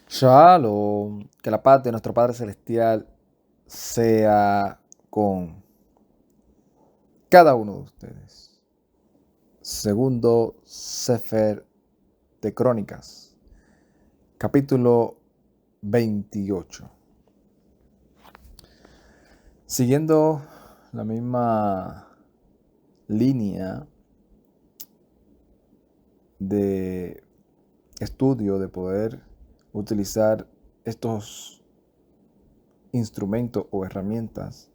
Shalom, que la paz de nuestro Padre Celestial sea con cada uno de ustedes. Segundo Sefer de Crónicas, capítulo 28. Siguiendo la misma línea de estudio de poder utilizar estos instrumentos o herramientas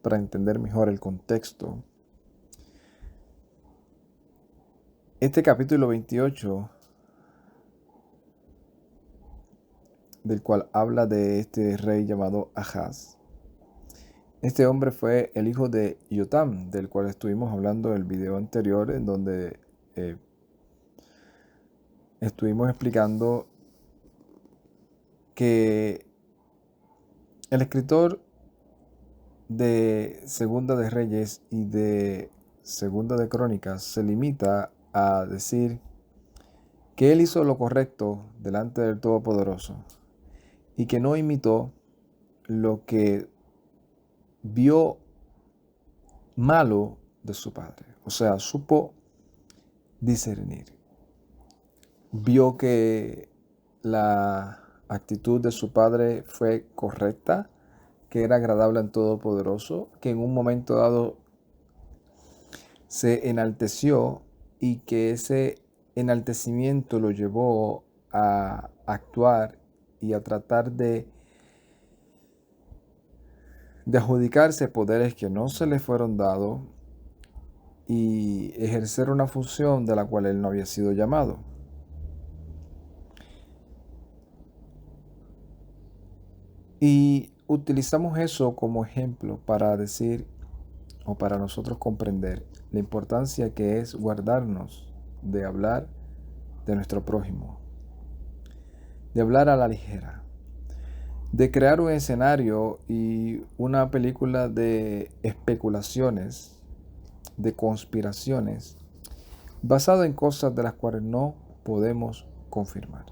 para entender mejor el contexto. Este capítulo 28, del cual habla de este rey llamado Ahaz. Este hombre fue el hijo de Yotam, del cual estuvimos hablando en el video anterior, en donde estuvimos explicando que el escritor de Segunda de Reyes y de Segunda de Crónicas se limita a decir que él hizo lo correcto delante del Todopoderoso y que no imitó lo que vio malo de su padre. O sea, supo discernir. Vio que la actitud de su padre fue correcta, que era agradable al Todopoderoso, que en un momento dado se enalteció y que ese enaltecimiento lo llevó a actuar y a tratar de adjudicarse poderes que no se le fueron dados y ejercer una función de la cual él no había sido llamado. Y utilizamos eso como ejemplo para decir o para nosotros comprender la importancia que es guardarnos de hablar de nuestro prójimo, de hablar a la ligera, de crear un escenario y una película de especulaciones, de conspiraciones, basado en cosas de las cuales no podemos confirmar.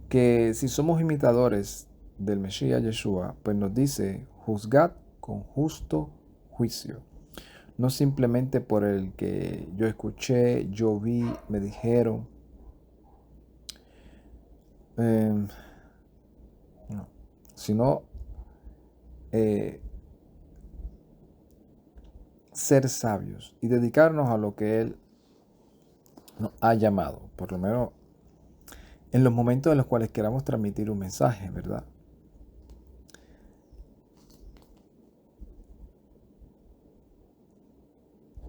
Que si somos imitadores del Mesías Yeshua, pues nos dice, juzgad con justo juicio. No simplemente por el que yo escuché, yo vi, me dijeron. No, sino ser sabios y dedicarnos a lo que Él nos ha llamado, por lo menos en los momentos en los cuales queramos transmitir un mensaje, ¿verdad?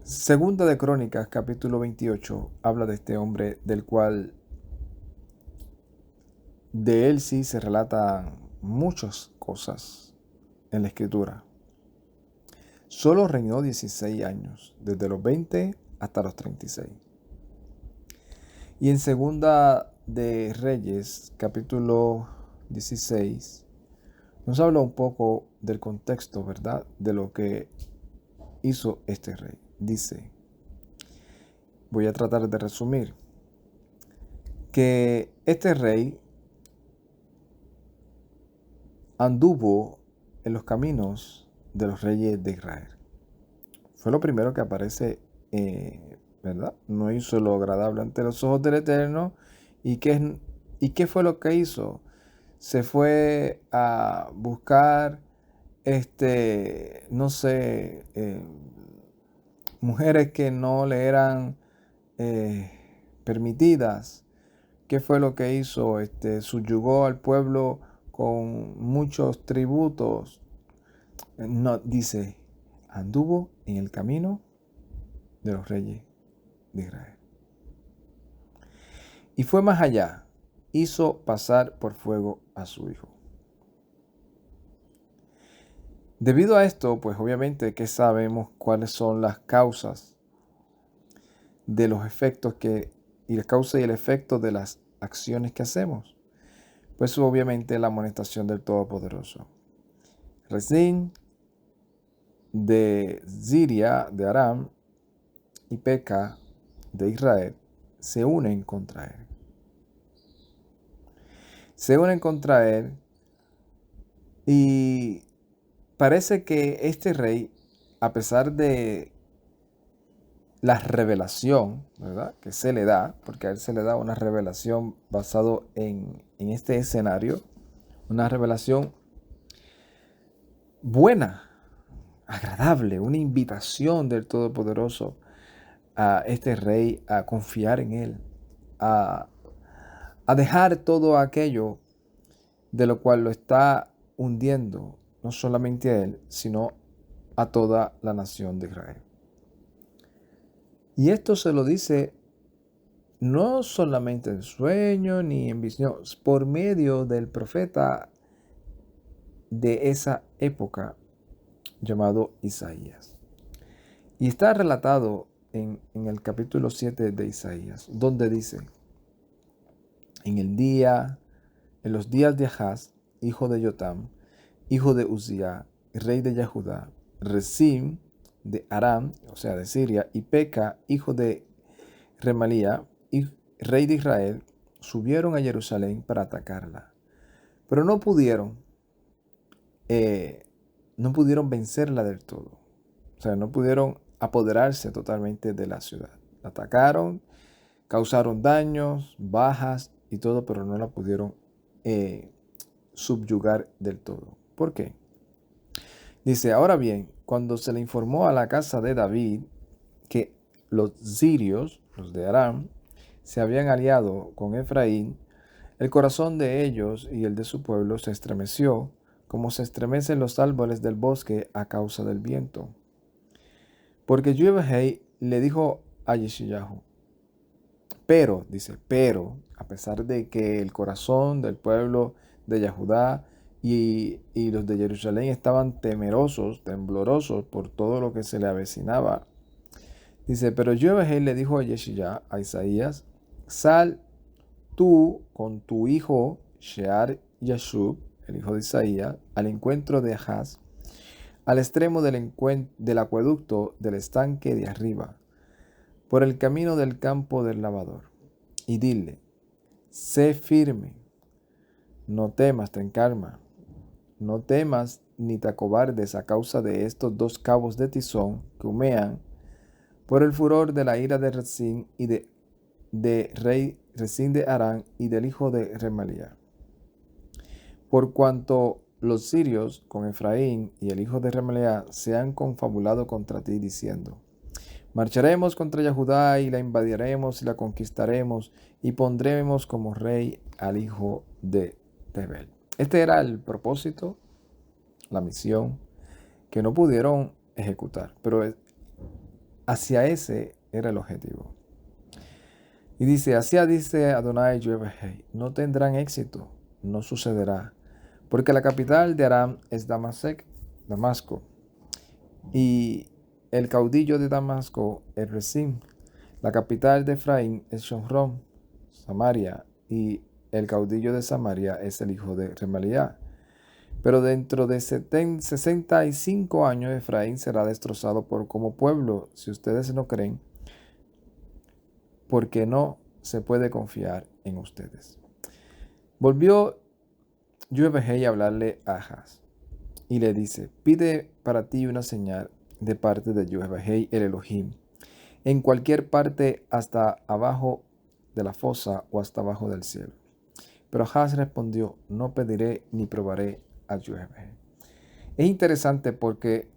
Segunda de Crónicas, capítulo 28, habla de este hombre del cual de él sí se relatan muchas cosas en la escritura. Solo reinó 16 años, desde los 20 hasta los 36. Y en Segunda de Reyes, capítulo 16, nos habla un poco del contexto, ¿verdad? De lo que hizo este rey. Dice, voy a tratar de resumir, que este rey anduvo en los caminos de los reyes de Israel. Fue lo primero que aparece, ¿verdad? No hizo lo agradable ante los ojos del Eterno. ¿Y qué fue lo que hizo? Se fue a buscar, no sé, mujeres que no le eran permitidas. ¿Qué fue lo que hizo? Subyugó al pueblo con muchos tributos. No, dice, anduvo en el camino de los reyes de Israel. Y fue más allá, hizo pasar por fuego a su hijo. Debido a esto, pues obviamente que sabemos cuáles son las causas de los efectos y la causa y el efecto de las acciones que hacemos. Pues obviamente la amonestación del Todopoderoso. Rezín de Siria, de Aram, y Peca de Israel se unen contra él. se unen contra él y parece que este rey, a pesar de la revelación, ¿verdad?, que se le da, porque a él se le da una revelación basado en este escenario, una revelación buena, agradable, una invitación del Todopoderoso a este rey a confiar en él, a, a dejar todo aquello de lo cual lo está hundiendo, no solamente a él, sino a toda la nación de Israel. Y esto se lo dice no solamente en sueño ni en visión, por medio del profeta de esa época llamado Isaías. Y está relatado en el capítulo 7 de Isaías, donde dice, en los días de Ahaz, hijo de Jotam, hijo de Uzziah, rey de Judá, Rezim de Aram, o sea, de Siria, y Peca, hijo de Remalía, rey de Israel, subieron a Jerusalén para atacarla. Pero no pudieron vencerla del todo. O sea, no pudieron apoderarse totalmente de la ciudad. La atacaron, causaron daños, bajas y todo, pero no la pudieron subyugar del todo. ¿Por qué? Dice, ahora bien, cuando se le informó a la casa de David que los sirios, los de Aram, se habían aliado con Efraín, el corazón de ellos y el de su pueblo se estremeció, como se estremecen los árboles del bosque a causa del viento. Porque Jebahei le dijo a Yeshayahu, pero, a pesar de que el corazón del pueblo de Yahudá y los de Jerusalén estaban temerosos, temblorosos por todo lo que se le avecinaba, dice, pero Jebahei le dijo a Isaías, sal tú con tu hijo Shear Yashub, el hijo de Isaías, al encuentro de Ahaz, al extremo del acueducto del estanque de arriba, por el camino del campo del lavador, y dile, sé firme, no temas, ten calma, no temas ni te acobardes a causa de estos dos cabos de tizón que humean por el furor de la ira de Rezín y de rey Rezín de Arán y del hijo de Remalía. Por cuanto los sirios con Efraín y el hijo de Remalía se han confabulado contra ti diciendo, marcharemos contra Judá y la invadiremos y la conquistaremos y pondremos como rey al hijo de Tebel. Este era el propósito, la misión que no pudieron ejecutar, pero hacia ese era el objetivo. Y dice, así dice Adonai Jebahei, no tendrán éxito, no sucederá, porque la capital de Aram es Damasco, y el caudillo de Damasco es Rezín. La capital de Efraín es Shomrón, Samaria, y el caudillo de Samaria es el hijo de Remalía. Pero dentro de 65 años Efraín será destrozado como pueblo, si ustedes no creen, porque no se puede confiar en ustedes. Volvió Jebahei a hablarle a Ahaz y le dice, pide para ti una señal de parte de Jebahei el Elohim, en cualquier parte hasta abajo de la fosa o hasta abajo del cielo. Pero Ahaz respondió, no pediré ni probaré a Jebahei. Es interesante porque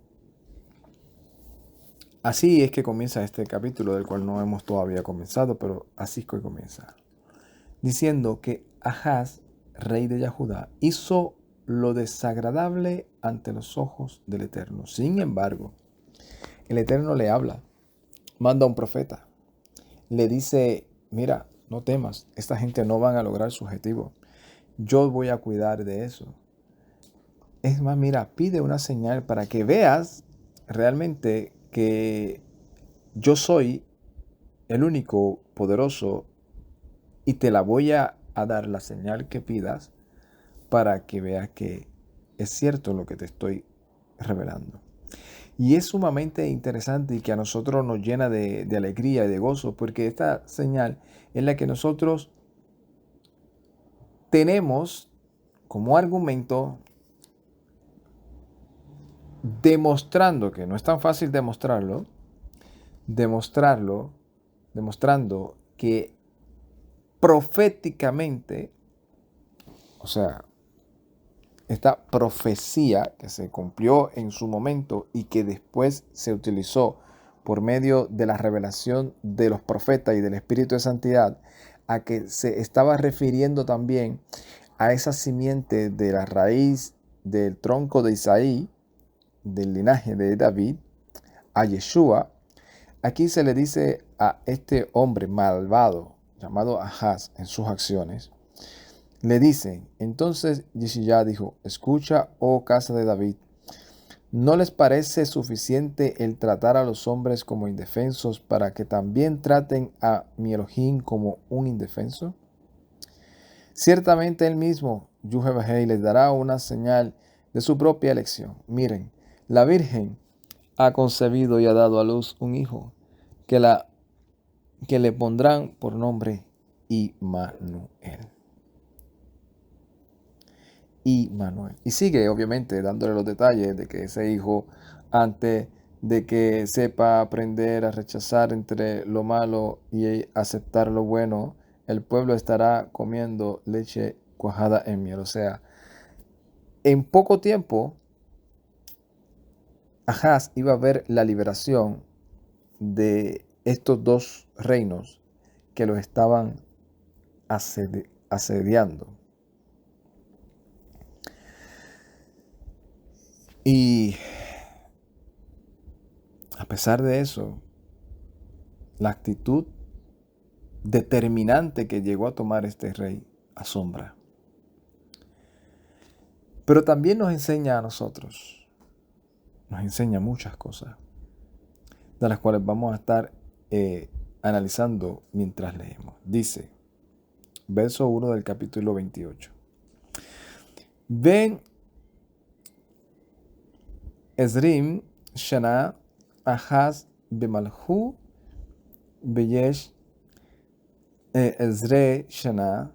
así es que comienza este capítulo, del cual no hemos todavía comenzado, pero así es que comienza. Diciendo que Ahaz, rey de Judá, hizo lo desagradable ante los ojos del Eterno. Sin embargo, el Eterno le habla, manda a un profeta, le dice, mira, no temas, esta gente no van a lograr su objetivo. Yo voy a cuidar de eso. Es más, mira, pide una señal para que veas realmente que yo soy el único poderoso y te la voy a dar la señal que pidas para que veas que es cierto lo que te estoy revelando. Y es sumamente interesante y que a nosotros nos llena de alegría y de gozo, porque esta señal es la que nosotros tenemos como argumento demostrando, que no es tan fácil demostrando que proféticamente, o sea, esta profecía que se cumplió en su momento y que después se utilizó por medio de la revelación de los profetas y del Espíritu de Santidad, a que se estaba refiriendo también a esa simiente de la raíz del tronco de Isaí, del linaje de David, a Yeshua. Aquí se le dice a este hombre malvado llamado Ahaz en sus acciones, le dice, entonces Yeshua dijo, escucha, oh casa de David, ¿no les parece suficiente el tratar a los hombres como indefensos para que también traten a mi Elohim como un indefenso? Ciertamente él mismo, Yuhebahei, les dará una señal de su propia elección. Miren, la Virgen ha concebido y ha dado a luz un hijo que le pondrán por nombre Immanuel. Immanuel. Y sigue, obviamente, dándole los detalles de que ese hijo, antes de que sepa aprender a rechazar entre lo malo y aceptar lo bueno, el pueblo estará comiendo leche cuajada en miel. O sea, en poco tiempo, Ahaz iba a ver la liberación de estos dos reinos que los estaban asediando. Y a pesar de eso, la actitud determinante que llegó a tomar este rey asombra. Pero también nos enseña a nosotros, nos enseña muchas cosas, de las cuales vamos a estar analizando mientras leemos. Dice, verso 1 del capítulo 28. Ven Ezrim Shana Ahaz Bemalhu Beyesh Ezre Shana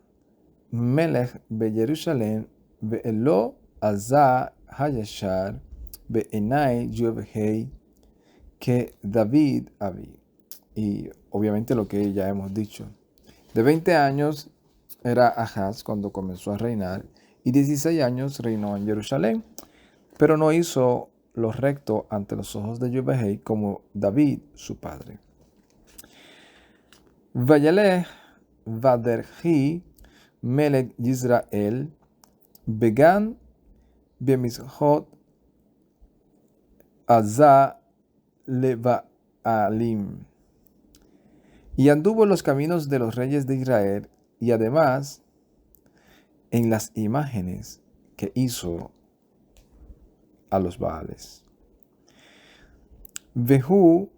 Melech Beyerusalem Be'elo Azah Hayashar Be'enai Yovhei que David Abi. Y obviamente lo que ya hemos dicho. De 20 años era Ahaz cuando comenzó a reinar y 16 años reinó en Jerusalén, pero no hizo lo recto ante los ojos de Yovhei como David su padre. Vayaleh Vaderhi Melech Yisrael Began Bemishot Azah Levaalim. Y anduvo en los caminos de los reyes de Israel y además en las imágenes que hizo a los Baales. Vehu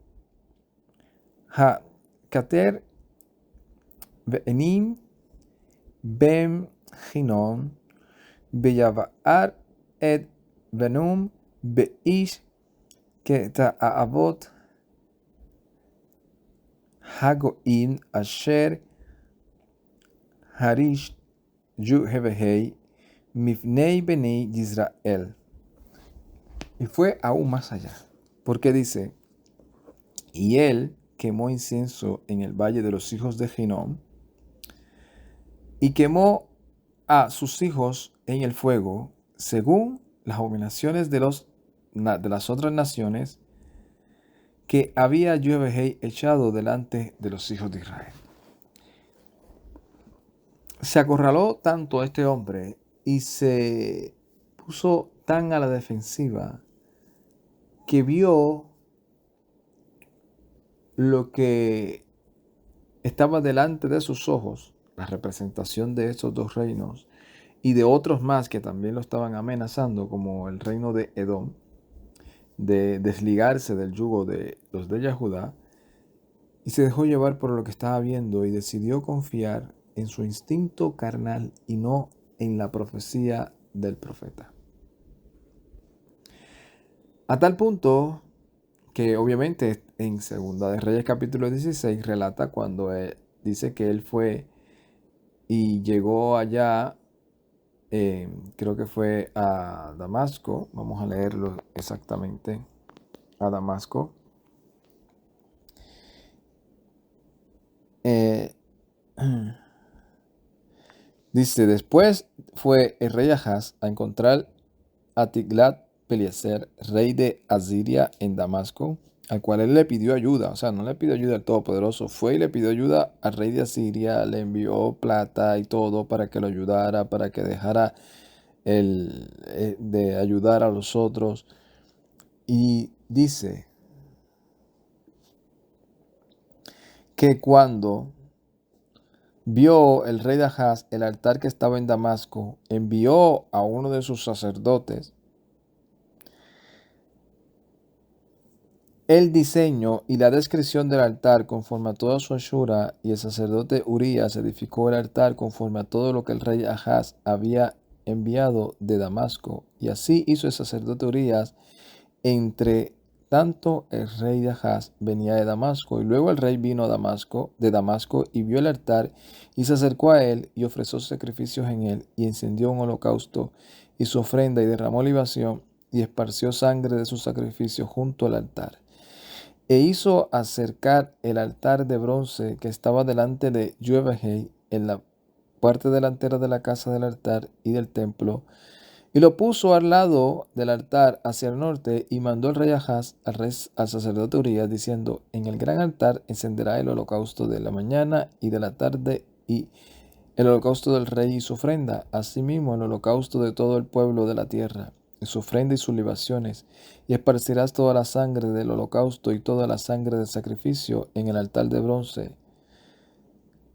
ha kater ve'enim bem chinon beyavaar et venum beish que ta'avot hagoim asher harish Yuhebehei mifnei beni Yisrael. Y fue aún más allá, porque dice, y él quemó incienso en el valle de los hijos de Hinnom, y quemó a sus hijos en el fuego, según las abominaciones de las otras naciones que había Yuhebehei echado delante de los hijos de Israel. Se acorraló tanto a este hombre y se puso tan a la defensiva que vio lo que estaba delante de sus ojos, la representación de estos dos reinos y de otros más que también lo estaban amenazando, como el reino de Edom, de desligarse del yugo de los de Yahudá, y se dejó llevar por lo que estaba viendo y decidió confiar en su instinto carnal y no en la profecía del profeta. A tal punto que obviamente en Segunda de Reyes capítulo 16 relata cuando dice que él fue y llegó allá creo que fue a Damasco. Vamos a leerlo exactamente. A Damasco. Eh, Dice, después fue el rey Ahaz a encontrar a Tiglat-Pileser, rey de Asiria, en Damasco, al cual él le pidió ayuda. O sea, no le pidió ayuda al Todopoderoso, fue y le pidió ayuda al rey de Asiria, le envió plata y todo para que lo ayudara, para que dejara de ayudar a los otros. Y dice que cuando vio el rey de Ahaz el altar que estaba en Damasco, envió a uno de sus sacerdotes el diseño y la descripción del altar conforme a toda su hechura, y el sacerdote Urías edificó el altar conforme a todo lo que el rey Ahaz había enviado de Damasco. Y así hizo el sacerdote Urías. Entre tanto el rey de Ahaz venía de Damasco, y luego el rey vino a de Damasco, y vio el altar, y se acercó a él, y ofreció sacrificios en él, y encendió un holocausto y su ofrenda, y derramó libación, y esparció sangre de su sacrificio junto al altar. E hizo acercar el altar de bronce que estaba delante de Yahweh en la parte delantera de la casa del altar y del templo, y lo puso al lado del altar hacia el norte, y mandó el rey Ahaz al sacerdote Urías, diciendo, en el gran altar encenderá el holocausto de la mañana y de la tarde, y el holocausto del rey y su ofrenda, asimismo el holocausto de todo el pueblo de la tierra, y su ofrenda y sus libaciones, y esparcirás toda la sangre del holocausto y toda la sangre del sacrificio en el altar de bronce.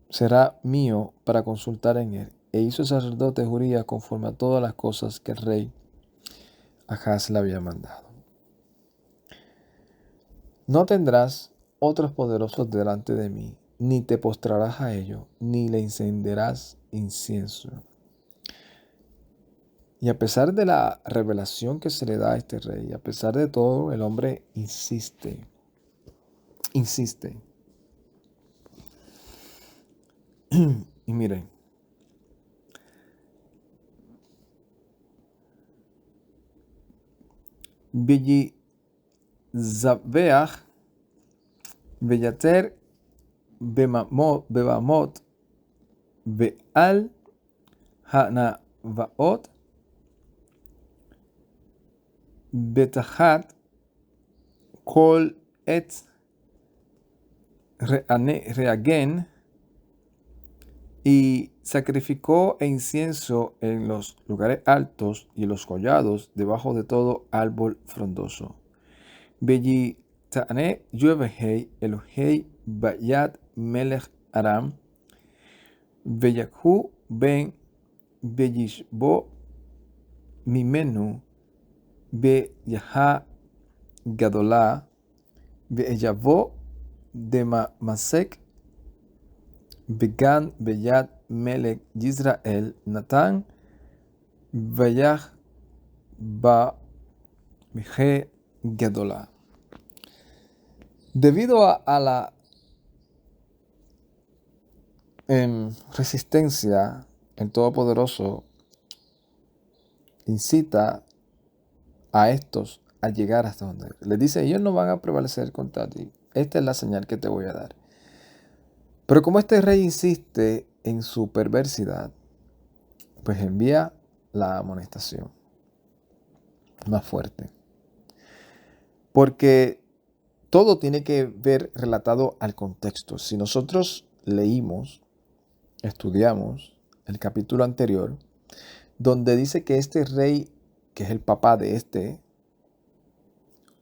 Será mío para consultar en él. E hizo el sacerdote Urías conforme a todas las cosas que el rey Ahaz le había mandado. No tendrás otros poderosos delante de mí, ni te postrarás a ellos, ni le encenderás incienso. Y a pesar de la revelación que se le da a este rey, a pesar de todo, el hombre insiste. Y miren, Billy Zabeach, Bellater, Bebamot, Beal, Hanavaot, Betahat, Kol et Reagen, y sacrificó incienso en los lugares altos y en los collados debajo de todo árbol frondoso. Belli Ta'ane Yahweh Elohei Bayat Melech Aram, Beyakhu ben Beyishbo Mimenu, Beyaha Gadolá, Beyavo Demamasek, Began Beyat Melech Yisrael Natan, Beyah Ba Mije Gadolá. Debido a la resistencia, el Todopoderoso incita a estos a llegar hasta donde les dice, ellos no van a prevalecer contra ti. Esta es la señal que te voy a dar. Pero como este rey insiste en su perversidad, pues envía la amonestación más fuerte. Porque todo tiene que ver relatado al contexto. Si nosotros leímos, estudiamos el capítulo anterior, donde dice que este rey, que es el papá de este,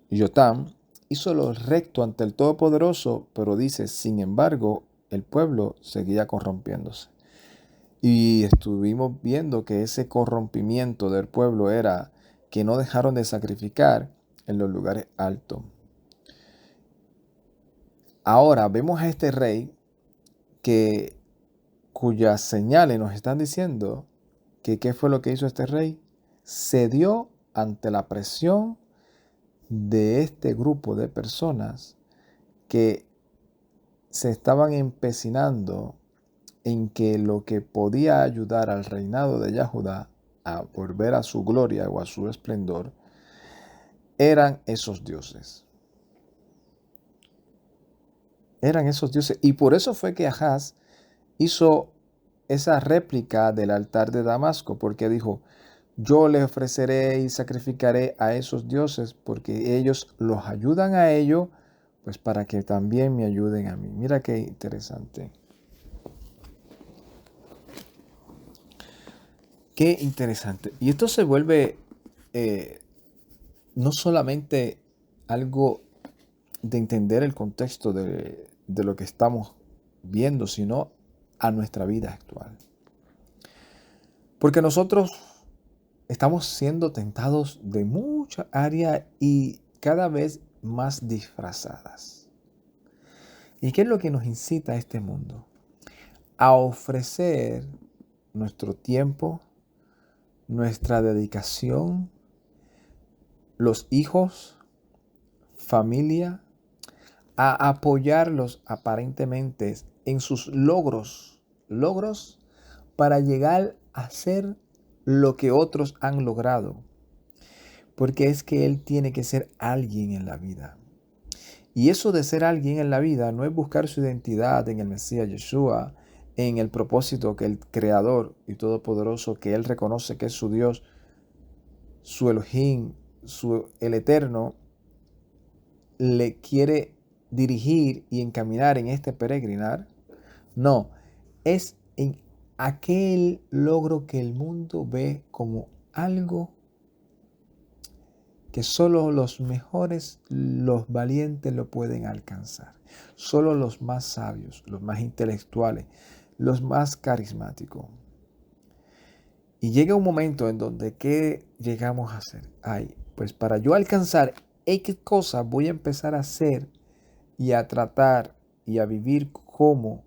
Yotam, hizo lo recto ante el Todopoderoso, pero dice, sin embargo, el pueblo seguía corrompiéndose. Y estuvimos viendo que ese corrompimiento del pueblo era que no dejaron de sacrificar en los lugares altos. Ahora vemos a este rey cuyas señales nos están diciendo que qué fue lo que hizo este rey. Cedió ante la presión de este grupo de personas que se estaban empecinando en que lo que podía ayudar al reinado de Yahudá a volver a su gloria o a su esplendor, eran esos dioses. Eran esos dioses. Y por eso fue que Ahaz hizo esa réplica del altar de Damasco, porque dijo, yo le ofreceré y sacrificaré a esos dioses porque ellos los ayudan a ellos, pues para que también me ayuden a mí. Mira qué interesante. Qué interesante. Y esto se vuelve no solamente algo de entender el contexto de lo que estamos viendo, sino a nuestra vida actual. Porque nosotros estamos siendo tentados de muchas áreas y cada vez más disfrazadas. ¿Y qué es lo que nos incita a este mundo? A ofrecer nuestro tiempo, nuestra dedicación, los hijos, familia, a apoyarlos aparentemente en sus logros para llegar a ser lo que otros han logrado. Porque es que él tiene que ser alguien en la vida. Y eso de ser alguien en la vida no es buscar su identidad en el Mesías Yeshua, en el propósito que el Creador y Todopoderoso, que él reconoce que es su Dios, su Elohim, el Eterno, le quiere dirigir y encaminar en este peregrinar. No, es en aquel logro que el mundo ve como algo que solo los mejores, los valientes lo pueden alcanzar. Solo los más sabios, los más intelectuales, los más carismáticos. Y llega un momento en donde, ¿qué llegamos a hacer? Ay, pues para yo alcanzar X cosa voy a empezar a hacer y a tratar y a vivir como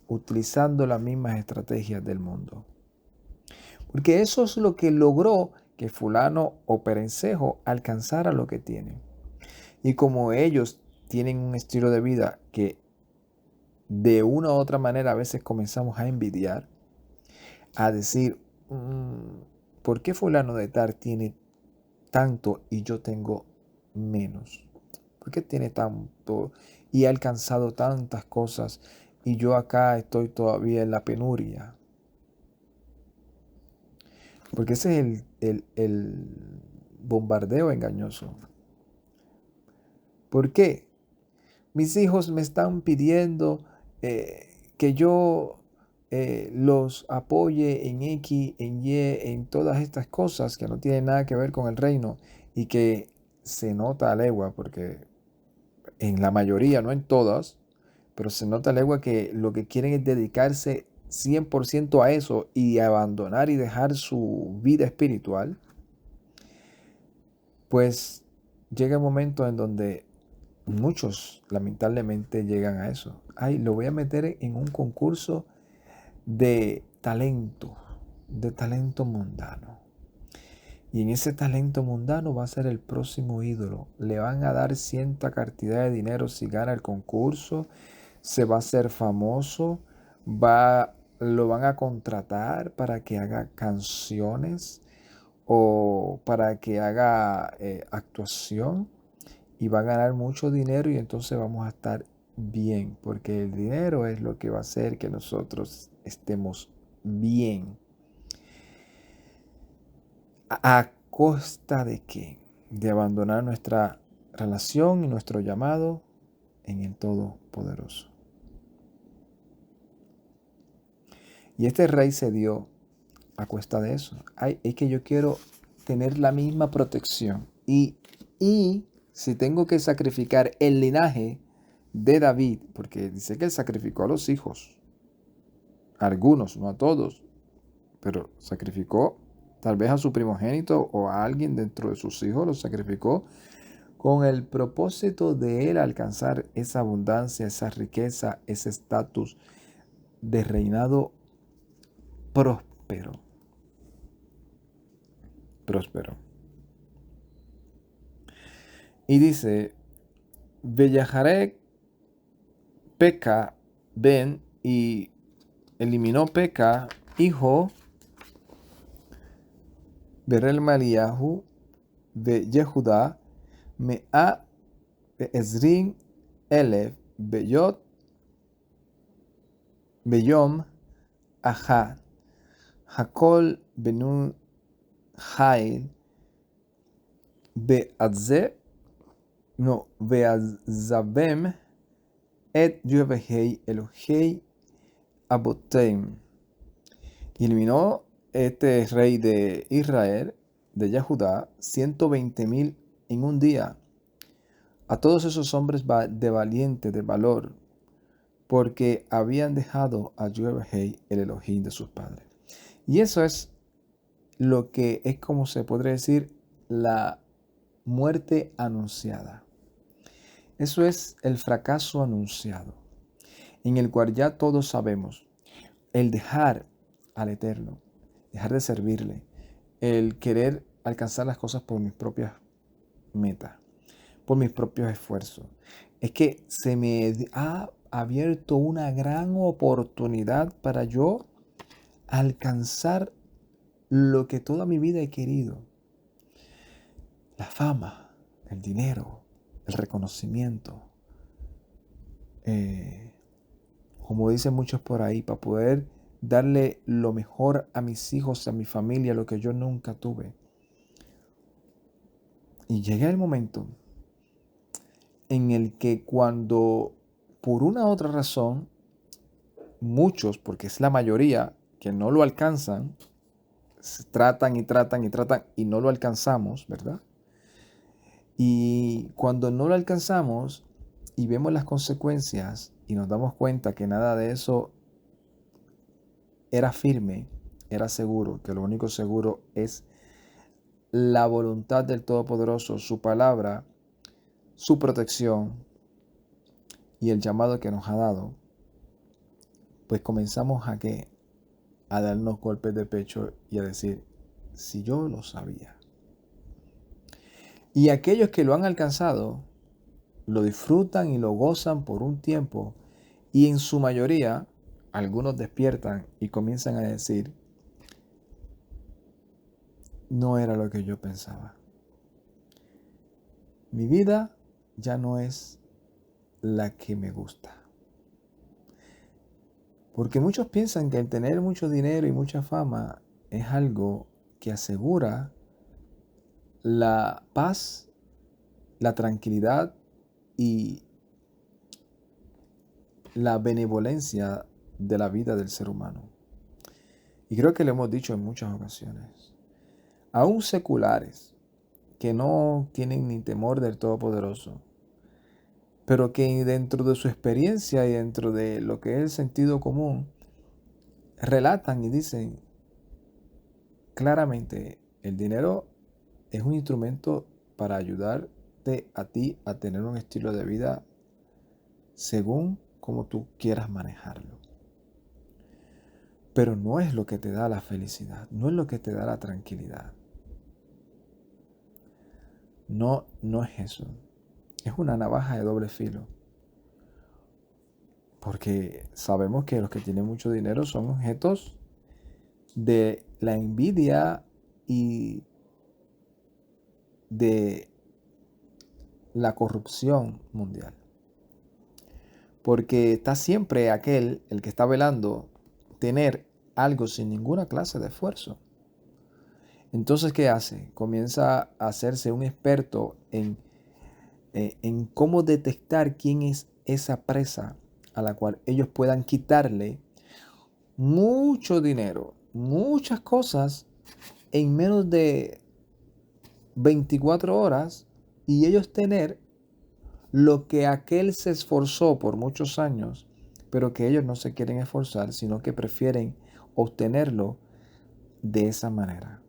utilizando las mismas estrategias del mundo. Porque eso es lo que logró que fulano o perencejo alcanzara lo que tiene. Y como ellos tienen un estilo de vida que de una u otra manera a veces comenzamos a envidiar, a decir, ¿por qué fulano de tal tiene tanto y yo tengo menos? ¿Por qué tiene tanto y ha alcanzado tantas cosas y yo acá estoy todavía en la penuria? Porque ese es el bombardeo engañoso. ¿Por qué? Mis hijos me están pidiendo que yo los apoye en X, en Y, en todas estas cosas que no tienen nada que ver con el reino y que se nota a legua, porque en la mayoría, no en todas, pero se nota a legua que lo que quieren es dedicarse 100% a eso y abandonar y dejar su vida espiritual. Pues llega un momento en donde muchos lamentablemente llegan a eso. Ay, lo voy a meter en un concurso de talento mundano. Y en ese talento mundano va a ser el próximo ídolo. Le van a dar cierta cantidad de dinero si gana el concurso, se va a hacer famoso, lo van a contratar para que haga canciones o para que haga actuación y va a ganar mucho dinero y entonces vamos a estar bien, porque el dinero es lo que va a hacer que nosotros estemos bien. ¿A costa de qué? De abandonar nuestra relación y nuestro llamado en el Todopoderoso. Y este rey se dio a cuesta de eso. Ay, es que yo quiero tener la misma protección. Y si tengo que sacrificar el linaje de David, porque dice que él sacrificó a los hijos, a algunos, no a todos, pero sacrificó tal vez a su primogénito o a alguien dentro de sus hijos, lo sacrificó con el propósito de él alcanzar esa abundancia, esa riqueza, ese estatus de reinado próspero. Y dice, Bellajarek Peca Ben, y eliminó Peca, hijo Berel Maliahu, Yehudá, Mea Ezrin Elef, Beyot, Beyom, Aha, Hakol Benu Jail, Beadze, no, Beazabem, Et Yevehei Elohei Aboteim. Y eliminó este rey de Israel, de Yehudá, 120,000 en un día. A todos esos hombres de valiente, de valor, porque habían dejado a Yevehei, el Elohim de sus padres. Y eso es lo que es, como se podría decir, la muerte anunciada. Eso es el fracaso anunciado, en el cual ya todos sabemos, el dejar al Eterno, dejar de servirle, el querer alcanzar las cosas por mis propias metas, por mis propios esfuerzos. Es que se me ha abierto una gran oportunidad para yo alcanzar lo que toda mi vida he querido. La fama, el dinero, el reconocimiento. Como dicen muchos por ahí, para poder darle lo mejor a mis hijos, a mi familia, lo que yo nunca tuve. Y llega el momento en el que cuando, por una u otra razón, muchos, porque es la mayoría, que no lo alcanzan, tratan y tratan y tratan y no lo alcanzamos, ¿verdad? Y cuando no lo alcanzamos y vemos las consecuencias y nos damos cuenta que nada de eso era firme, era seguro, que lo único seguro es la voluntad del Todopoderoso, su palabra, su protección y el llamado que nos ha dado, pues comenzamos a darnos golpes de pecho y a decir, si yo lo sabía. Y aquellos que lo han alcanzado, lo disfrutan y lo gozan por un tiempo, y en su mayoría, algunos despiertan y comienzan a decir, no era lo que yo pensaba. Mi vida ya no es la que me gusta. Porque muchos piensan que el tener mucho dinero y mucha fama es algo que asegura la paz, la tranquilidad y la benevolencia de la vida del ser humano. Y creo que lo hemos dicho en muchas ocasiones. Aún seculares, que no tienen ni temor del Todopoderoso, pero que dentro de su experiencia y dentro de lo que es el sentido común, relatan y dicen claramente, el dinero es un instrumento para ayudarte a ti a tener un estilo de vida según como tú quieras manejarlo. Pero no es lo que te da la felicidad, no es lo que te da la tranquilidad. No, no es eso. Es una navaja de doble filo. Porque sabemos que los que tienen mucho dinero son objetos de la envidia y de la corrupción mundial. Porque está siempre aquel, el que está velando, tener algo sin ninguna clase de esfuerzo. Entonces, ¿qué hace? Comienza a hacerse un experto en cómo detectar quién es esa presa a la cual ellos puedan quitarle mucho dinero, muchas cosas en menos de 24 horas y ellos tener lo que aquel se esforzó por muchos años, pero que ellos no se quieren esforzar, sino que prefieren obtenerlo de esa manera,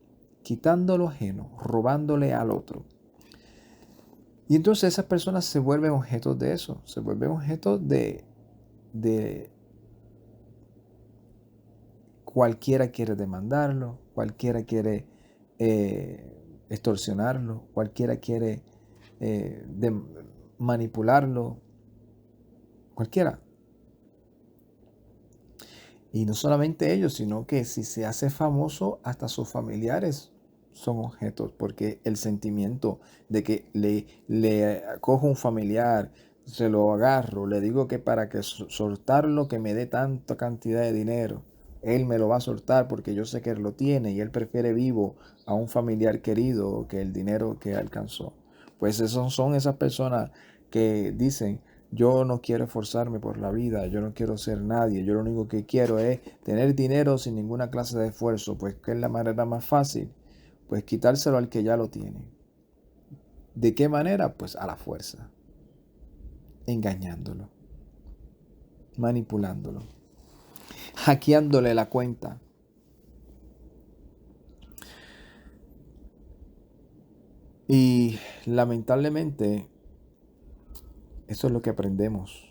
quitando lo ajeno, robándole al otro. Y entonces esas personas se vuelven objetos de eso, se vuelven objetos de cualquiera quiere demandarlo, cualquiera quiere extorsionarlo, cualquiera quiere manipularlo, cualquiera. Y no solamente ellos, sino que si se hace famoso, hasta sus familiares son objetos, porque el sentimiento de que le cojo un familiar, se lo agarro, le digo que para que soltarlo que me dé tanta cantidad de dinero, él me lo va a soltar porque yo sé que él lo tiene y él prefiere vivo a un familiar querido que el dinero que alcanzó. Pues esos son esas personas que dicen, yo no quiero esforzarme por la vida, yo no quiero ser nadie, yo lo único que quiero es tener dinero sin ninguna clase de esfuerzo, pues ¿qué es la manera más fácil? Pues quitárselo al que ya lo tiene. ¿De qué manera? Pues a la fuerza, engañándolo, manipulándolo, hackeándole la cuenta. Y lamentablemente, eso es lo que aprendemos.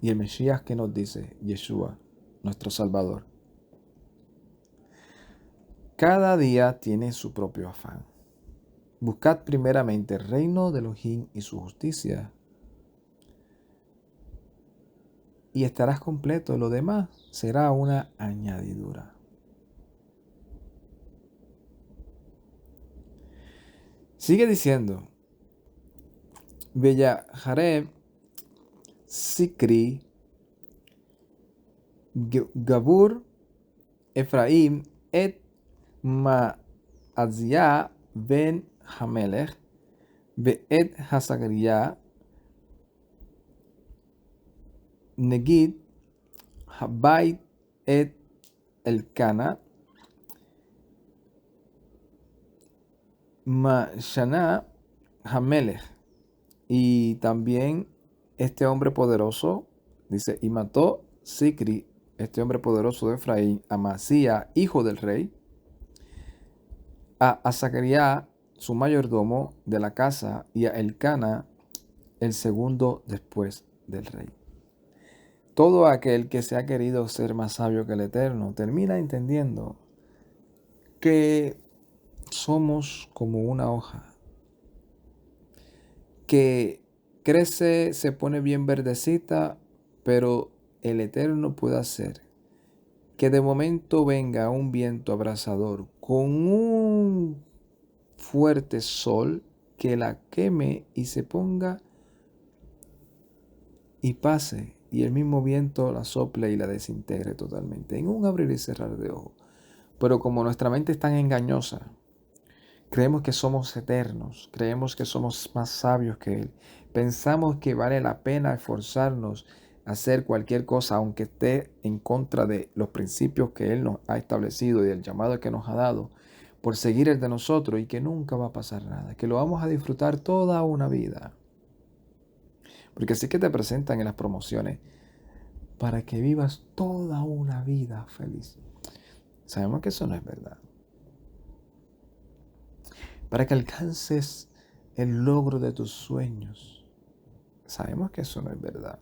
Y el Mesías que nos dice, Yeshua, nuestro Salvador, cada día tiene su propio afán. Buscad primeramente el reino de Elohim y su justicia, y estarás completo. Lo demás será una añadidura. Sigue diciendo, Bella Jareb, Sikri, Gabur, Efraim, et Maazia ben Hamelech, Be'et Hasagaria, Negid, Habait et Elkana, Mashana Hamelech. Y también este hombre poderoso, dice, y mató Sicri, este hombre poderoso de Efraín, a Masía, hijo del rey, a Zacarías, su mayordomo de la casa, y a Elcana, el segundo después del rey. Todo aquel que se ha querido ser más sabio que el Eterno termina entendiendo que somos como una hoja que crece, se pone bien verdecita, pero el Eterno puede hacer que de momento venga un viento abrasador con un fuerte sol que la queme y se ponga y pase, y el mismo viento la sople y la desintegre totalmente, en un abrir y cerrar de ojos. Pero como nuestra mente es tan engañosa, creemos que somos eternos, creemos que somos más sabios que Él. Pensamos que vale la pena esforzarnos a hacer cualquier cosa, aunque esté en contra de los principios que Él nos ha establecido y del llamado que nos ha dado, por seguir el de nosotros, y que nunca va a pasar nada, que lo vamos a disfrutar toda una vida. Porque así que te presentan en las promociones, para que vivas toda una vida feliz. Sabemos que eso no es verdad. Para que alcances el logro de tus sueños. Sabemos que eso no es verdad.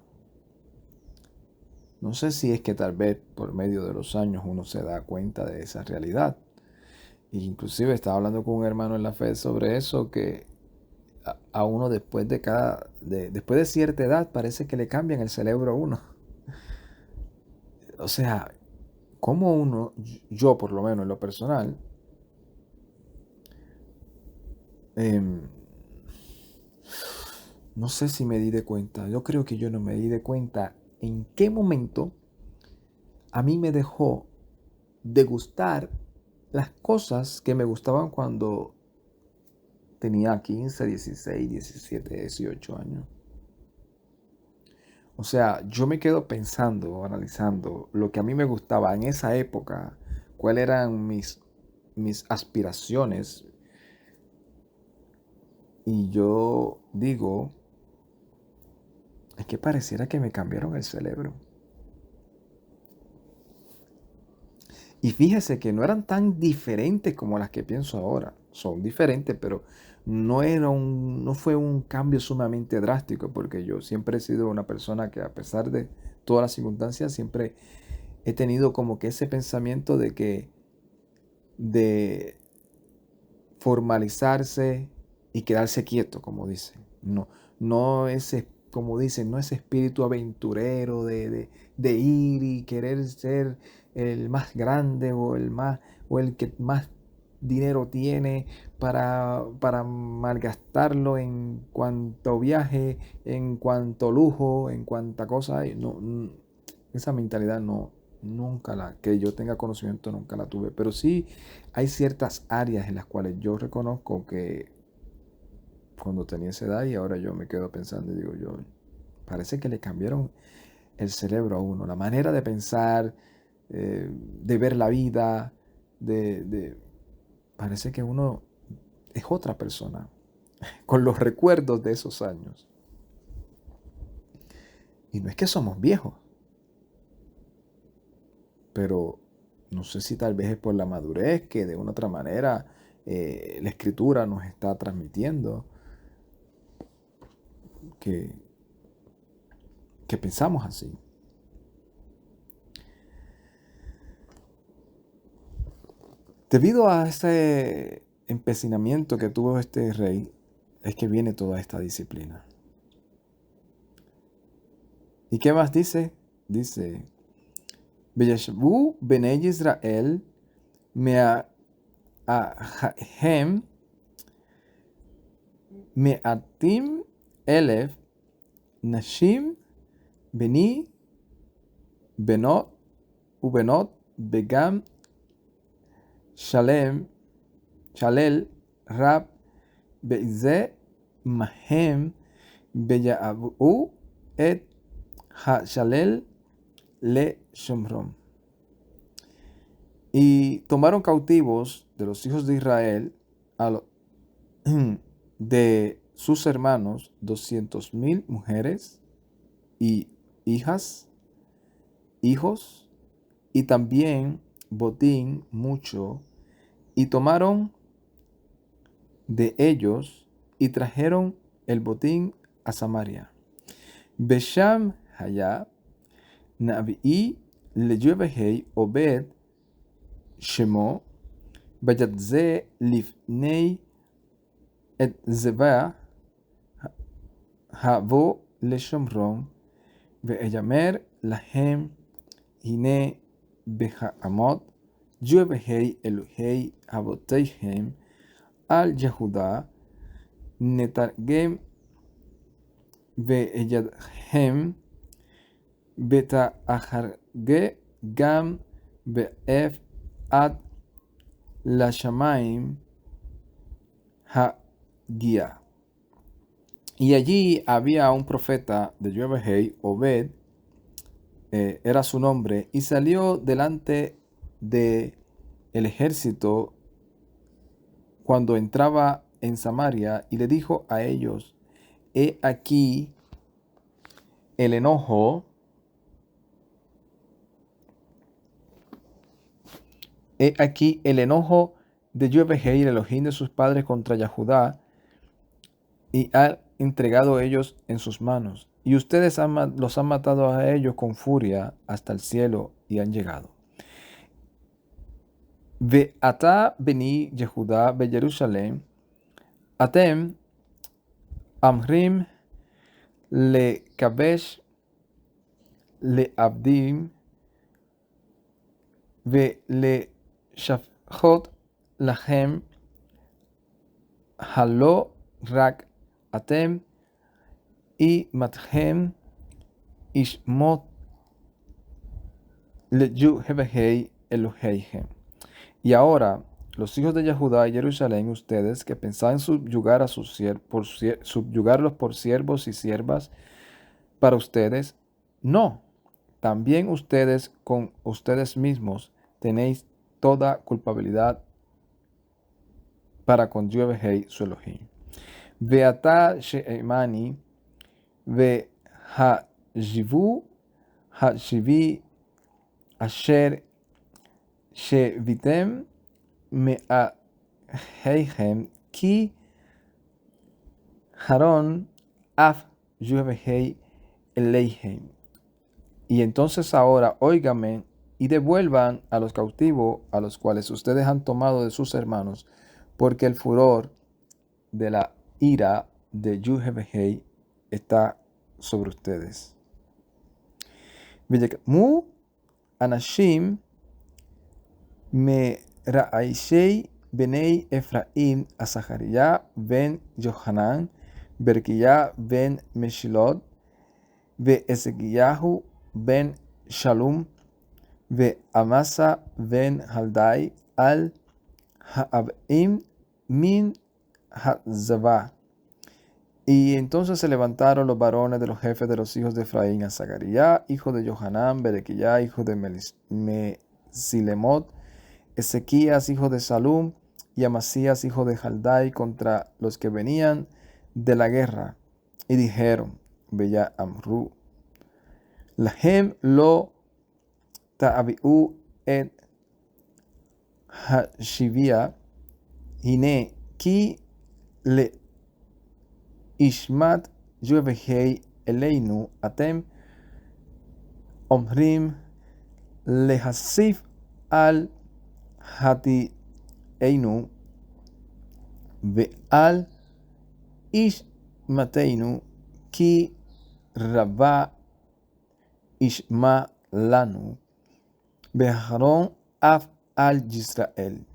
No sé si es que tal vez por medio de los años uno se da cuenta de esa realidad. E inclusive estaba hablando con un hermano en la fe sobre eso, que a uno después de cierta edad parece que le cambian el cerebro a uno. O sea, como uno, yo por lo menos en lo personal, no sé si me di de cuenta, yo creo que yo no me di de cuenta en qué momento a mí me dejó de gustar las cosas que me gustaban cuando tenía 15, 16, 17, 18 años. O sea, yo me quedo pensando, analizando lo que a mí me gustaba en esa época, cuáles eran mis aspiraciones. Y yo digo, es que pareciera que me cambiaron el cerebro. Y fíjese que no eran tan diferentes como las que pienso ahora. Son diferentes, pero no fue un cambio sumamente drástico, porque yo siempre he sido una persona que, a pesar de todas las circunstancias, siempre he tenido como que ese pensamiento de formalizarse y quedarse quieto, como dicen. No ese, como dicen, no ese espíritu aventurero de ir y querer ser el más grande o el que más dinero tiene para malgastarlo en cuanto viaje, en cuanto lujo, en cuanta cosa hay. No, esa mentalidad no, que yo tenga conocimiento, nunca la tuve. Pero sí hay ciertas áreas en las cuales yo reconozco que cuando tenía esa edad y ahora yo me quedo pensando y digo yo, parece que le cambiaron el cerebro a uno, la manera de pensar, de ver la vida, parece que uno es otra persona, con los recuerdos de esos años. Y no es que somos viejos, pero no sé si tal vez es por la madurez que de una otra manera la escritura nos está transmitiendo que, que pensamos así. Debido a este empecinamiento que tuvo este rey, es que viene toda esta disciplina. ¿Y qué más dice? Dice, Veyashvu Benei Israel Me'ahem Me'atim Elef Nashim Beni Benot Ubenot Begam Shalel Rab Beize Mahem Beya'abu Et Ha-Shalel Le Shomron. Y tomaron cautivos de los hijos de Israel de sus hermanos 200,000 mujeres y hijas, hijos, y también botín mucho, y tomaron de ellos y trajeron el botín a Samaria. Besham Haya Navi'i Leyuevehei Obed Shemo Bayatze Lifnei Et Zeba Havo Leshomron Ve'eyamer Lahem Hine Behamot Yuevehei Elohei Avoteihem Al Yehuda Netargem Ve'eyadhem Beta Aharge Gam Be'ef Ad La Shamaim Hagia. Y allí había un profeta de Yuevehei, Obed, era su nombre, y salió delante de el ejército cuando entraba en Samaria y le dijo a ellos, he aquí el enojo de Yuevehei, el Elohim de sus padres, contra Yahudá, y ha entregado ellos en sus manos. Y ustedes los han matado a ellos con furia hasta el cielo y han llegado. Ve'ata beni Yehudá be Jerusalem, atem amrim le kabesh le abdim ve le shafchot lachem halo rak atem y mathem ishmot le Yuhevehei Eloheihem. Y ahora, los hijos de Yehudá y Jerusalén, ustedes que pensaban subyugarlos por siervos y siervas para ustedes, no. También ustedes con ustedes mismos tenéis toda culpabilidad para con Yuhevehei su Elohim. Veata she'emani ve ha-jivu ha-shivi asher shevitem me'aheihem ki haron af Yuhevehei eleihem. Y entonces ahora óigame y devuelvan a los cautivos a los cuales ustedes han tomado de sus hermanos, porque el furor de la ira de Yuhevehei está sobre ustedes. Mu anashim me ra'aishei Benei Efraim a Zaharia ben Johanan, Berquia ben Meshilot, Ve Ezequiyahu ben Shalom, Ve Amasa ben Haldai al Haabim min Hazavah. Y entonces se levantaron los varones de los jefes de los hijos de Efraín a Zacarías, hijo de Johanán, Berequillá, hijo de Mesilemot, Ezequías, hijo de Salum, y Amasías, hijo de Jaldai, contra los que venían de la guerra. Y dijeron, Bella Amru, Lahem lo ta'abi'u et hashivia, hine ki le ishmat yuvehei eleinu atem omrim lehasif al hati einu ve'al ishmateinu ki rabba ishma lanu beharon af al Yisrael.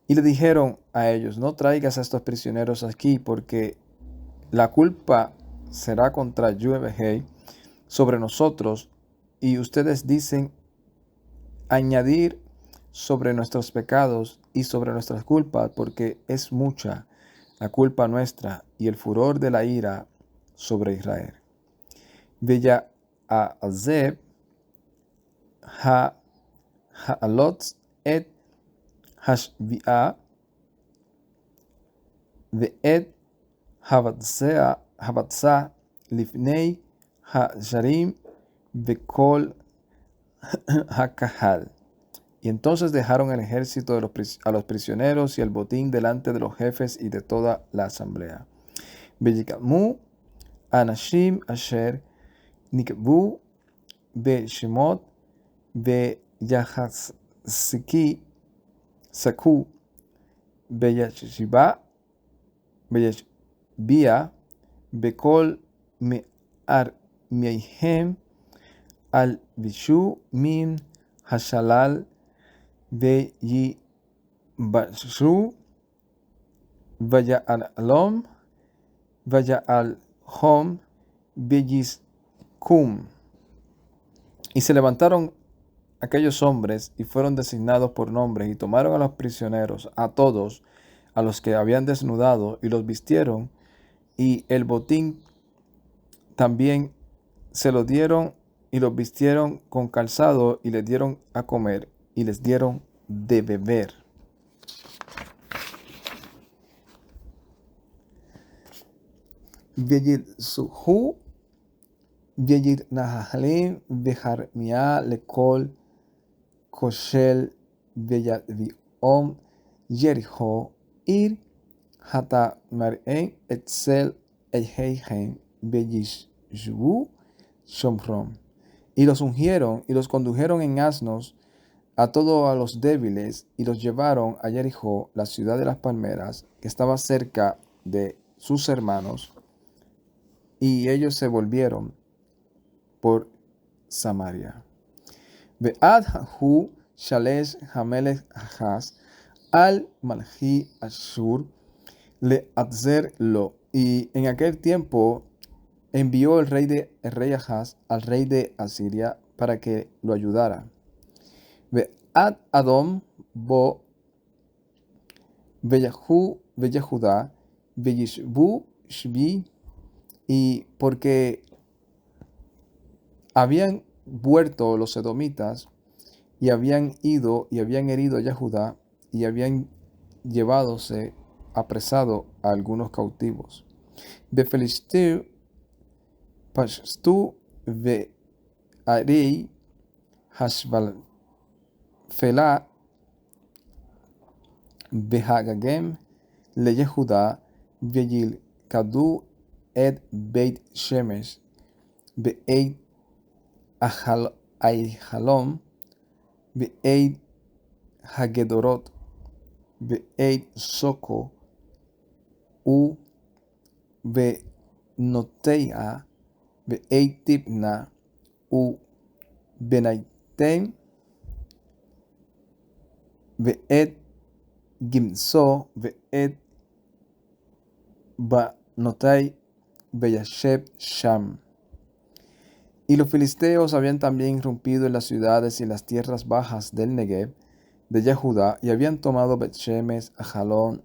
Y le dijeron a ellos, no traigas a estos prisioneros aquí, porque la culpa será contra Yahweh sobre nosotros, y ustedes dicen añadir sobre nuestros pecados y sobre nuestras culpas, porque es mucha la culpa nuestra y el furor de la ira sobre Israel. Bella a Azeb ha'alot et hashvi'a ve'et habatza lifnei ha'sharim ve'kol ha'kahal. Y entonces dejaron el ejército a los prisioneros y el botín delante de los jefes y de toda la asamblea. Veyikamu anashim asher nikbu be'shemot be'yahaziki saku be'yashibia be'kol me'armeihem al vishu min hashalal Veyibashu, Vaya'alom, Vaya'alhom, Veyiskum. Y se levantaron aquellos hombres y fueron designados por nombres y tomaron a los prisioneros, a todos, a los que habían desnudado, y los vistieron, y el botín también se lo dieron y los vistieron con calzado y les dieron a comer y les dieron de beber. Veyid suhu, veyid nahalim, vejarmia lekol, koshel, veyadviom, Jericho, ir, hata mar'en, etzel, ejeihem, veyishvu, shomrom. Y los ungieron y los condujeron en asnos a todos a los débiles y los llevaron a Jericho, la ciudad de las palmeras, que estaba cerca de sus hermanos, y ellos se volvieron por Samaria. Ve'ad hu shalesh hamelech Ahaz al malchi Ashur le atzer lo. Y en aquel tiempo envió el rey Ahaz al rey de Asiria para que lo ayudara. Ve'ad Adom bo Veyahu Veyahudá Veyishbu Shbi, y porque habían vuelto los edomitas y habían ido y habían herido a Yahudá y habían llevadose apresado a algunos cautivos. Befilistir Pashtu Ve'arei Hashbal Fela Behagagem le Yehudá Veyil Kadu et Beit Shemesh Be'eit Aijalom Be'eit Hagedorot Be'eit Soko U Be'noteia Be'eit Tipna U Benaitem Be'et Gimso ve'et Banotai Beyasheb Sham. Y los filisteos habían también irrumpido en las ciudades y las tierras bajas del Negev de Yehudá, y habían tomado Bet-Shemesh, Ajalón,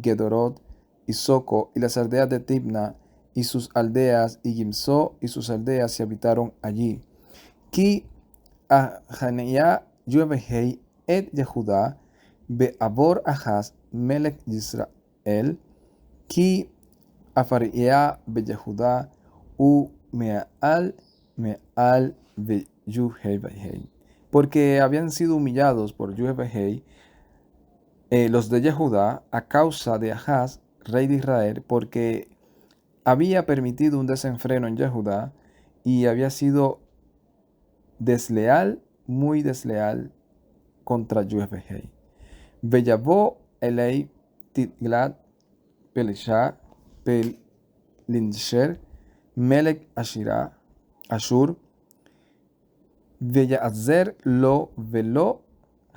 Gedorot y Soco, y las aldeas de Tibna y sus aldeas, y Gimso y sus aldeas, y habitaron allí. Ki Ahaneya Yevehei et Yehudá, Beabor Ahaz, Melech Yisrael, Ki Afaria Beyehudá, U Meal Yuhei, porque habían sido humillados por Yuhei, los de Yehudá, a causa de Ahaz, rey de Israel, porque había permitido un desenfreno en Yehudá y había sido desleal, muy desleal contra Yuhei. Veyabó Elei Tiglat Pelishá Pelinsher Melech Ashur, Veyazer lo velo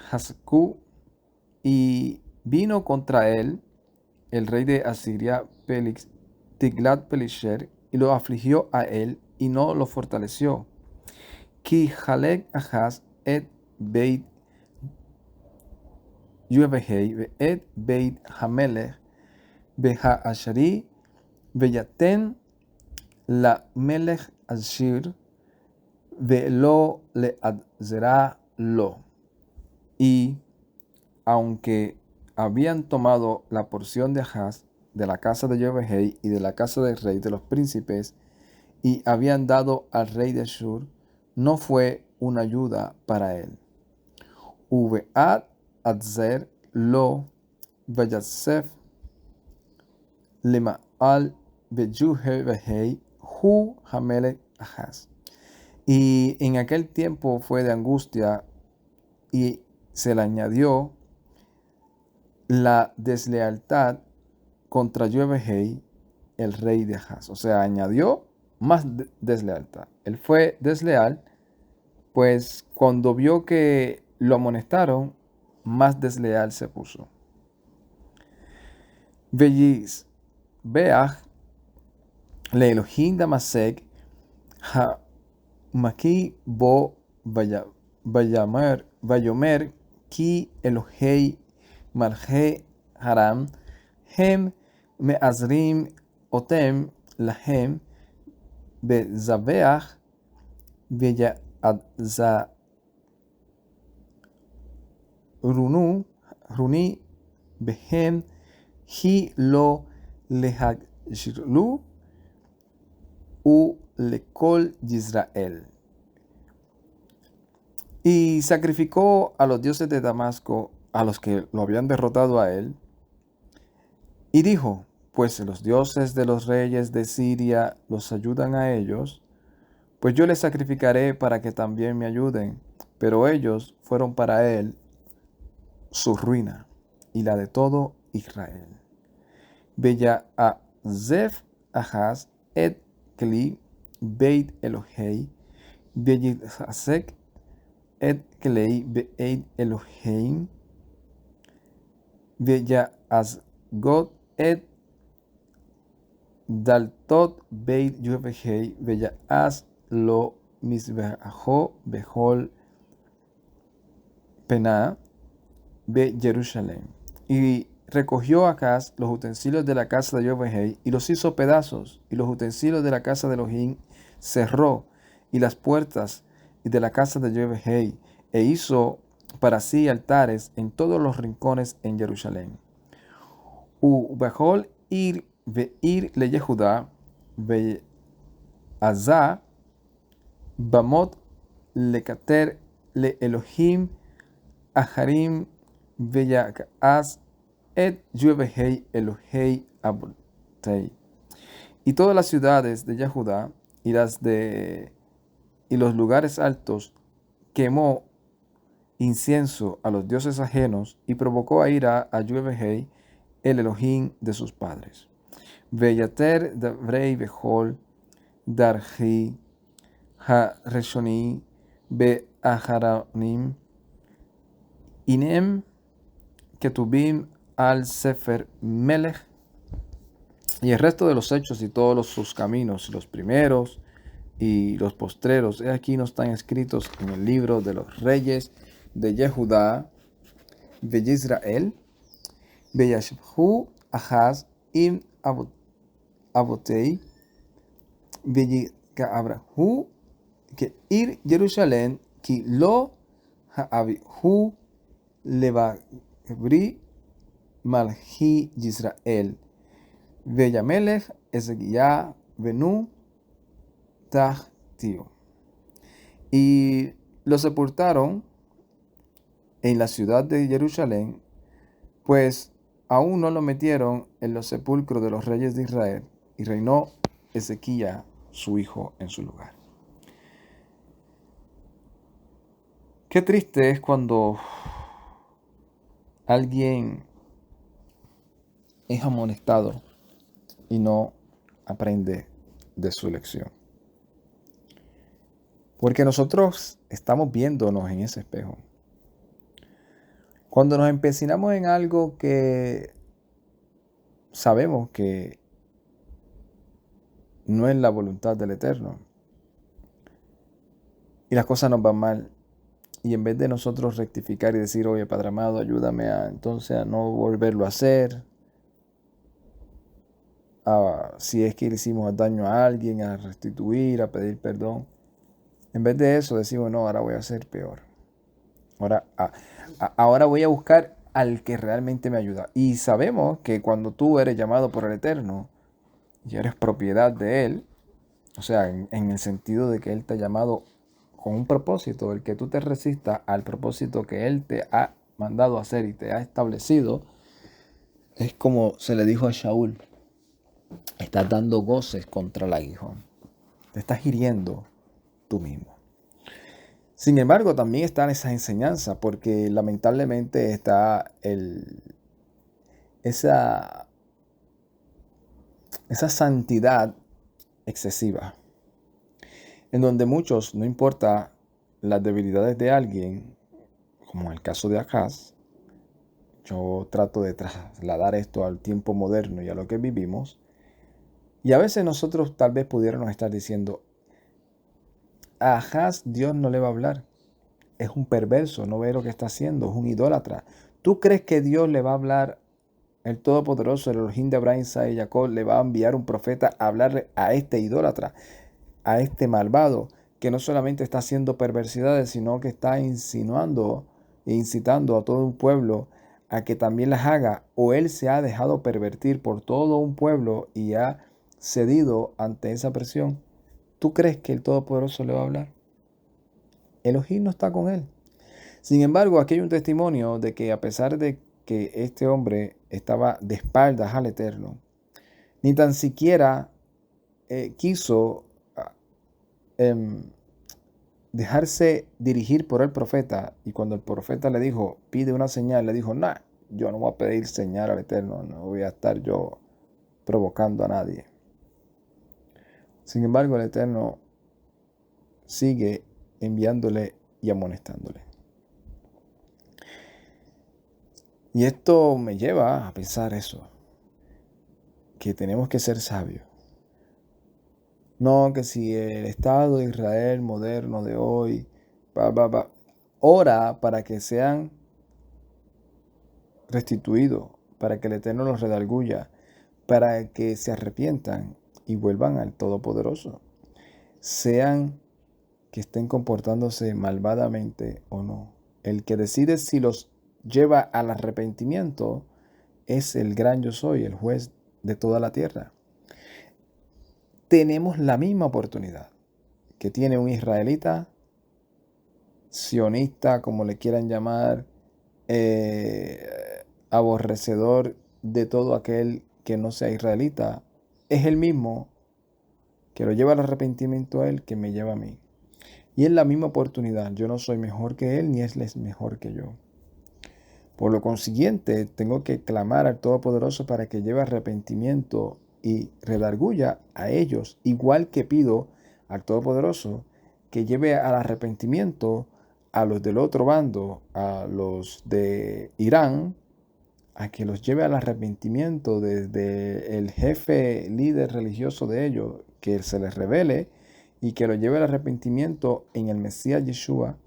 Hasku, y vino contra él el rey de Asiria, Tiglat Pileser, y lo afligió a él y no lo fortaleció. Ki Halek Ahaz et Beit Yuevehei et Beit Hamelech Behaashari Veyaten la Melech Ashir Velo le adzera lo. Y aunque habían tomado la porción de Ahaz, de la casa de Yehudá y de la casa del rey de los príncipes, y habían dado al rey de Ashur, no fue una ayuda para él. Uveat adzer lo vayasef lema'al beyuhei hu hamelech Ahaz. Y en aquel tiempo fue de angustia, y se le añadió la deslealtad contra Yuhei, el rey de Ahaz. O sea, añadió más deslealtad. Él fue desleal, pues cuando vio que lo amonestaron, más desleal se puso. Vellis Beach le Elohim Damasek ha Maki bo Vayomer ki Elohei Malhe Haram hem meazrim otem lahem bezabeach veyadza runi behem hi lo lehagshirlu u lekol Yisrael. Y sacrificó a los dioses de Damasco, a los que lo habían derrotado a él, y dijo: pues los dioses de los reyes de Siria los ayudan a ellos, pues yo les sacrificaré para que también me ayuden. Pero ellos fueron para él su ruina y la de todo Israel. Bella a Zef Ahaz et Kli Beit Elohei Beyidhasek et Klei Beit Elohim Bella Asgot et Daltot Beit Yuhei Bella As lo Misbeajo Behol Pena Be Jerusalén. Y recogió Acaz los utensilios de la casa de Yehudá y los hizo pedazos, y los utensilios de la casa de Elohim cerró, y las puertas de la casa de Yehudá, e hizo para sí altares en todos los rincones en Jerusalén. Ubehol ir veir le Yehudá ve Azá Bamot lekater le Elohim Aharim Veyakaz et Yuhei Elohei Abotei. Y todas las ciudades de Yehudá y los lugares altos quemó incienso a los dioses ajenos y provocó a ira a Yuhei, el Elohim de sus padres. Veyater Davrei Behol Darji Ha-Reshoni Be-Aharanim Inem Ketubim al Sefer Melech, y el resto de los hechos y todos sus caminos, los primeros y los postreros, aquí no están escritos en el libro de los reyes de Yehudá, de Israel, Beyashbhu Ahaz im Abotei, Abrahu, que ir Jerusalén, ki lo haabihu levabri malhi Yisrael, Veyamelech Ezequiah Benu Tahtío. Y lo sepultaron en la ciudad de Jerusalén, pues aún no lo metieron en los sepulcros de los reyes de Israel, y reinó Ezequiel, su hijo, en su lugar. Qué triste es cuando alguien es amonestado y no aprende de su lección. Porque nosotros estamos viéndonos en ese espejo. Cuando nos empecinamos en algo que sabemos que no es la voluntad del Eterno, y las cosas nos van mal, y en vez de nosotros rectificar y decir, oye, Padre amado, ayúdame entonces a no volverlo a hacer, si es que le hicimos daño a alguien, a restituir, a pedir perdón, en vez de eso decimos, no, ahora voy a hacer peor. Ahora voy a buscar al que realmente me ayuda. Y sabemos que cuando tú eres llamado por el Eterno y eres propiedad de Él, o sea, en el sentido de que Él te ha llamado con un propósito, el que tú te resistas al propósito que Él te ha mandado a hacer y te ha establecido, es como se le dijo a Shaul, estás dando goces contra el aguijón, te estás hiriendo tú mismo. Sin embargo, también están esas enseñanzas, porque lamentablemente está esa santidad excesiva, en donde muchos, no importa las debilidades de alguien, como en el caso de Ahaz, yo trato de trasladar esto al tiempo moderno y a lo que vivimos, y a veces nosotros tal vez pudiéramos estar diciendo, a Ahaz Dios no le va a hablar, es un perverso, no ve lo que está haciendo, es un idólatra. ¿Tú crees que Dios le va a hablar, el Todopoderoso, el Elohim de Abraham, Isaac y Jacob, le va a enviar un profeta a hablarle a este idólatra, a este malvado, que no solamente está haciendo perversidades, sino que está insinuando e incitando a todo un pueblo a que también las haga? ¿O él se ha dejado pervertir por todo un pueblo y ha cedido ante esa presión? ¿Tú crees que el Todopoderoso le va a hablar? Elohim no está con él. Sin embargo, aquí hay un testimonio de que a pesar de que este hombre estaba de espaldas al Eterno, ni tan siquiera quiso dejarse dirigir por el profeta, y cuando el profeta le dijo, pide una señal, le dijo, no, yo no voy a pedir señal al Eterno, no voy a estar yo provocando a nadie. Sin embargo, el Eterno sigue enviándole y amonestándole. Y esto me lleva a pensar eso, que tenemos que ser sabios. No, que si el Estado de Israel moderno de hoy, ora para que sean restituidos, para que el Eterno los redarguya, para que se arrepientan y vuelvan al Todopoderoso, sean que estén comportándose malvadamente o no. El que decide si los lleva al arrepentimiento es el gran yo soy, el juez de toda la tierra. Tenemos la misma oportunidad que tiene un israelita, sionista, como le quieran llamar, aborrecedor de todo aquel que no sea israelita. Es el mismo que lo lleva al arrepentimiento a él que me lleva a mí. Y es la misma oportunidad. Yo no soy mejor que él, ni él es mejor que yo. Por lo consiguiente, tengo que clamar al Todopoderoso para que lleve arrepentimiento y redarguya a ellos, igual que pido al Todopoderoso que lleve al arrepentimiento a los del otro bando, a los de Irán, a que los lleve al arrepentimiento desde el jefe líder religioso de ellos, que se les revele y que lo lleve al arrepentimiento en el Mesías Yeshua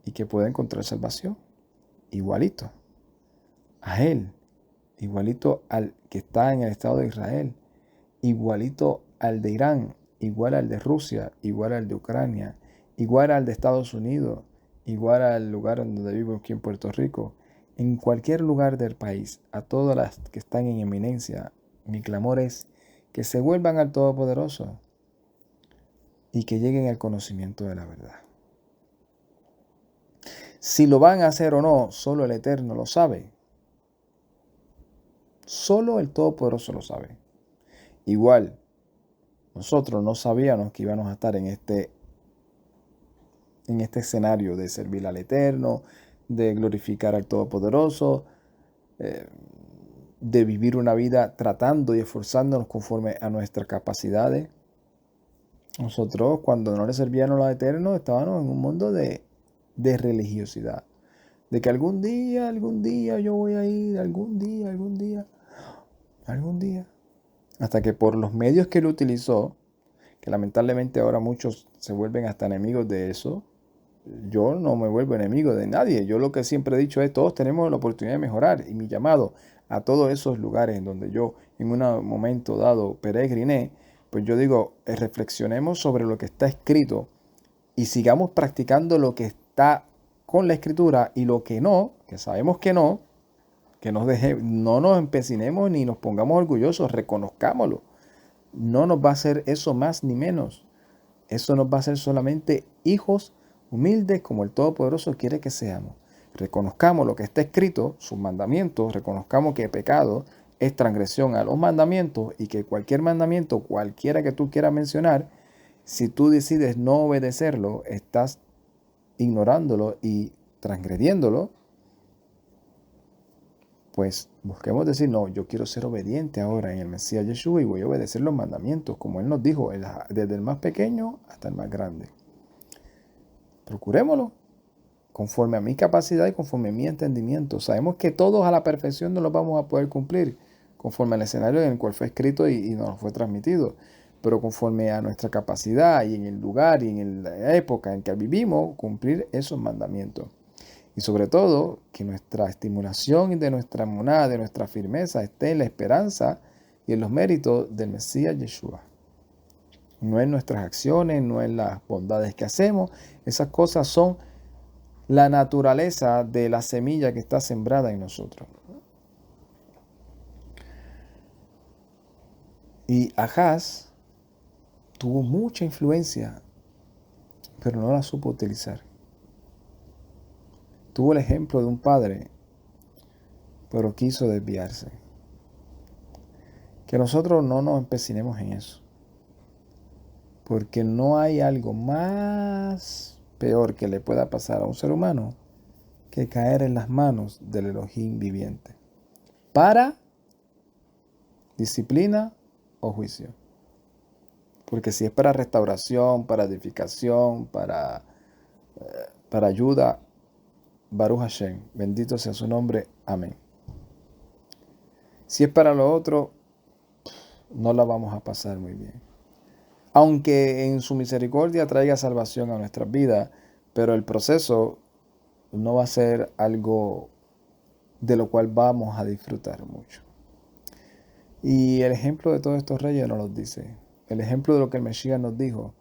y que pueda encontrar salvación. Igualito a él, igualito al que está en el Estado de Israel, igualito al de Irán, igual al de Rusia, igual al de Ucrania, igual al de Estados Unidos, igual al lugar donde vivo aquí en Puerto Rico, en cualquier lugar del país, a todas las que están en eminencia, mi clamor es que se vuelvan al Todopoderoso y que lleguen al conocimiento de la verdad. Si lo van a hacer o no, solo el Eterno lo sabe. Solo el Todopoderoso lo sabe. Igual, nosotros no sabíamos que íbamos a estar en este escenario de servir al Eterno, de glorificar al Todopoderoso, de vivir una vida tratando y esforzándonos conforme a nuestras capacidades. Nosotros, cuando no le servíamos al Eterno, estábamos en un mundo de religiosidad. De que algún día yo voy a ir, algún día. Hasta que por los medios que él utilizó, que lamentablemente ahora muchos se vuelven hasta enemigos de eso, yo no me vuelvo enemigo de nadie. Yo lo que siempre he dicho es, todos tenemos la oportunidad de mejorar. Y mi llamado a todos esos lugares en donde yo en un momento dado peregriné, pues yo digo, reflexionemos sobre lo que está escrito y sigamos practicando lo que está con la escritura, y lo que no, que sabemos que no nos empecinemos ni nos pongamos orgullosos, reconozcámoslo. No nos va a hacer eso más ni menos. Eso nos va a hacer solamente hijos humildes como el Todopoderoso quiere que seamos. Reconozcamos lo que está escrito, sus mandamientos, reconozcamos que pecado es transgresión a los mandamientos y que cualquier mandamiento, cualquiera que tú quieras mencionar, si tú decides no obedecerlo, estás ignorándolo y transgrediéndolo. Pues busquemos decir, no, yo quiero ser obediente ahora en el Mesías Yeshua y voy a obedecer los mandamientos, como Él nos dijo, desde el más pequeño hasta el más grande. Procurémoslo, conforme a mi capacidad y conforme a mi entendimiento. Sabemos que todos a la perfección no los vamos a poder cumplir, conforme al escenario en el cual fue escrito y nos fue transmitido. Pero conforme a nuestra capacidad y en el lugar y en la época en que vivimos, cumplir esos mandamientos. Y sobre todo, que nuestra estimulación de nuestra emuná, de nuestra firmeza, esté en la esperanza y en los méritos del Mesías Yeshua. No en nuestras acciones, no en las bondades que hacemos. Esas cosas son la naturaleza de la semilla que está sembrada en nosotros. Y Ahaz tuvo mucha influencia, pero no la supo utilizar. Tuvo el ejemplo de un padre, pero quiso desviarse. Que nosotros no nos empecinemos en eso, porque no hay algo más peor que le pueda pasar a un ser humano que caer en las manos del Elohim viviente, para disciplina o juicio. Porque si es para restauración, para edificación, para ayuda, Baruch Hashem, bendito sea su nombre, amén. Si es para lo otro, no la vamos a pasar muy bien. Aunque en su misericordia traiga salvación a nuestras vidas, pero el proceso no va a ser algo de lo cual vamos a disfrutar mucho. Y el ejemplo de todos estos reyes nos los dice. El ejemplo de lo que el Mesías nos dijo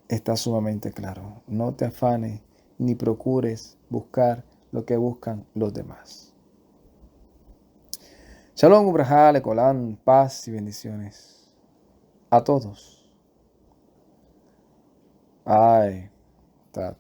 está sumamente claro. No te afanes ni procures buscar lo que buscan los demás. Shalom, ubrajá, lecolán, paz y bendiciones a todos. Ay, tat.